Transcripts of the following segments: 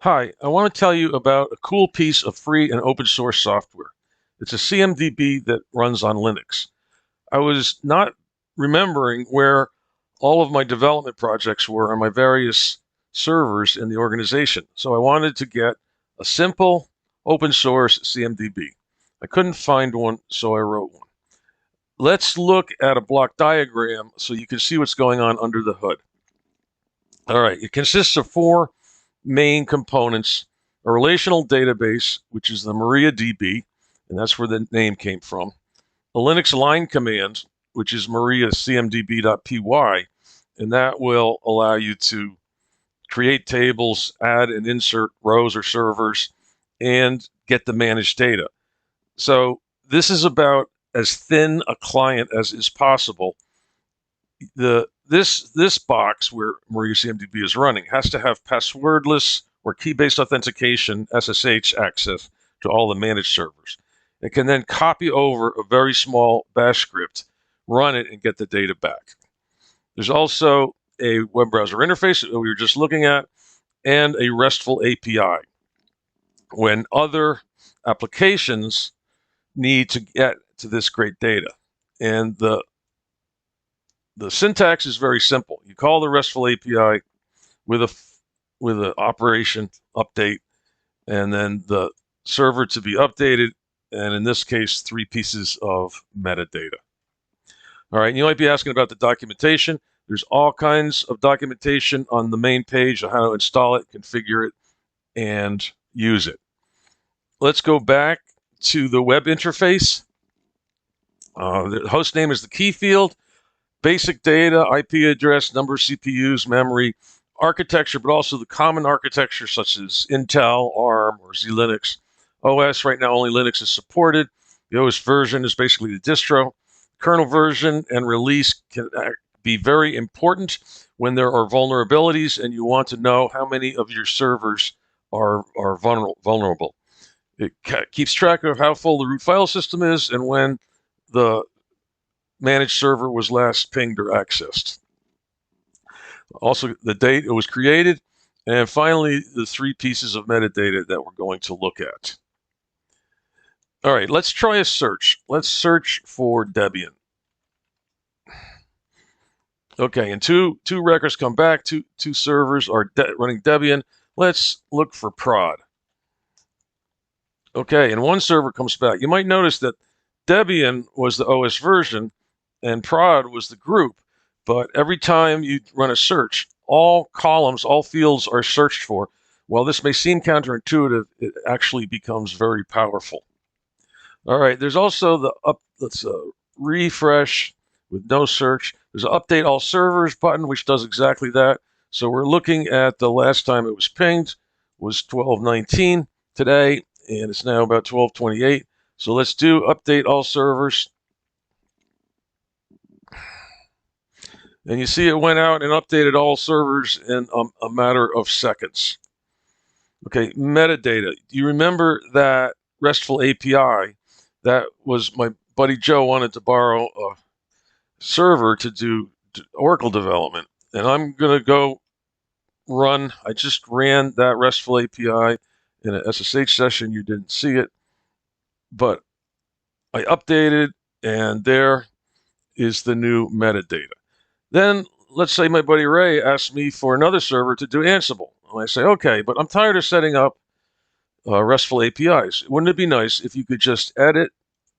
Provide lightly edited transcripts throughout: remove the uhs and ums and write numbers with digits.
Hi, I want to tell you about a cool piece of free and open source software. It's a CMDB that runs on Linux. I was not remembering where all of my development projects were on my various servers in the organization. So I wanted to get a simple open source CMDB. I couldn't find one, so I wrote one. Let's look at a block diagram so you can see what's going on under the hood. All right, it consists of four main components: a relational database, which is the MariaDB, and that's where the name came from; a Linux line command, which is Maria cmdb.py, and that will allow you to create tables, add and insert rows or servers, and get the managed data. So this is about as thin a client as is possible. This box where Maria CMDB is running has to have passwordless or key-based authentication, SSH, access to all the managed servers. It can then copy over a very small bash script, run it, and get the data back. There's also a web browser interface that we were just looking at, and a RESTful API when other applications need to get to this great data. And the syntax is very simple. You call the RESTful API with an operation update, and then the server to be updated, and in this case, 3 pieces of metadata. All right, and you might be asking about the documentation. There's all kinds of documentation on the main page on how to install it, configure it, and use it. Let's go back to the web interface. The host name is the key field. Basic data, IP address, number of CPUs, memory, architecture, but also the common architecture such as Intel, ARM, or Linux. OS, right now only Linux is supported. The OS version is basically the distro. Kernel version and release can be very important when there are vulnerabilities and you want to know how many of your servers are vulnerable. It keeps track of how full the root file system is and when the managed server was last pinged or accessed. Also, the date it was created, and finally, the 3 pieces of metadata that we're going to look at. All right, let's try a search. Let's search for Debian. Okay, and two records come back. Two servers are running Debian. Let's look for prod. Okay, and 1 server comes back. You might notice that Debian was the OS version and prod was the group, but every time you run a search, all columns, all fields are searched for. While this may seem counterintuitive, it actually becomes very powerful. All right, there's also let's refresh with no search. There's an update all servers button, which does exactly that. So we're looking at the last time it was pinged was 12:19 today, and it's now about 12:28. So let's do update all servers. And you see it went out and updated all servers in a matter of seconds. Okay, metadata. Do you remember that RESTful API? That was my buddy Joe wanted to borrow a server to do Oracle development. And I'm going to go run. I just ran that RESTful API in an SSH session. You didn't see it, but I updated, and there is the new metadata. Then let's say my buddy Ray asked me for another server to do Ansible. And I say, okay, but I'm tired of setting up RESTful APIs. Wouldn't it be nice if you could just edit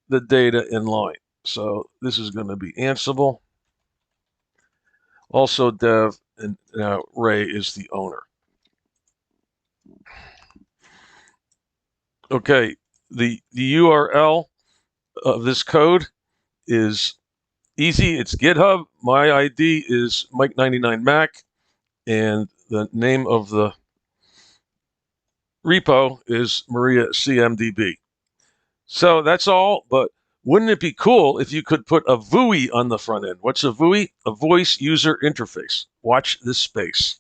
the data in line? So this is going to be Ansible. Also dev, and now Ray is the owner. Okay, the URL of this code is easy. It's GitHub. My ID is Mike99Mac, and the name of the repo is Maria CMDB. So that's all, but wouldn't it be cool if you could put a VUI on the front end? What's a VUI? A voice user interface. Watch this space.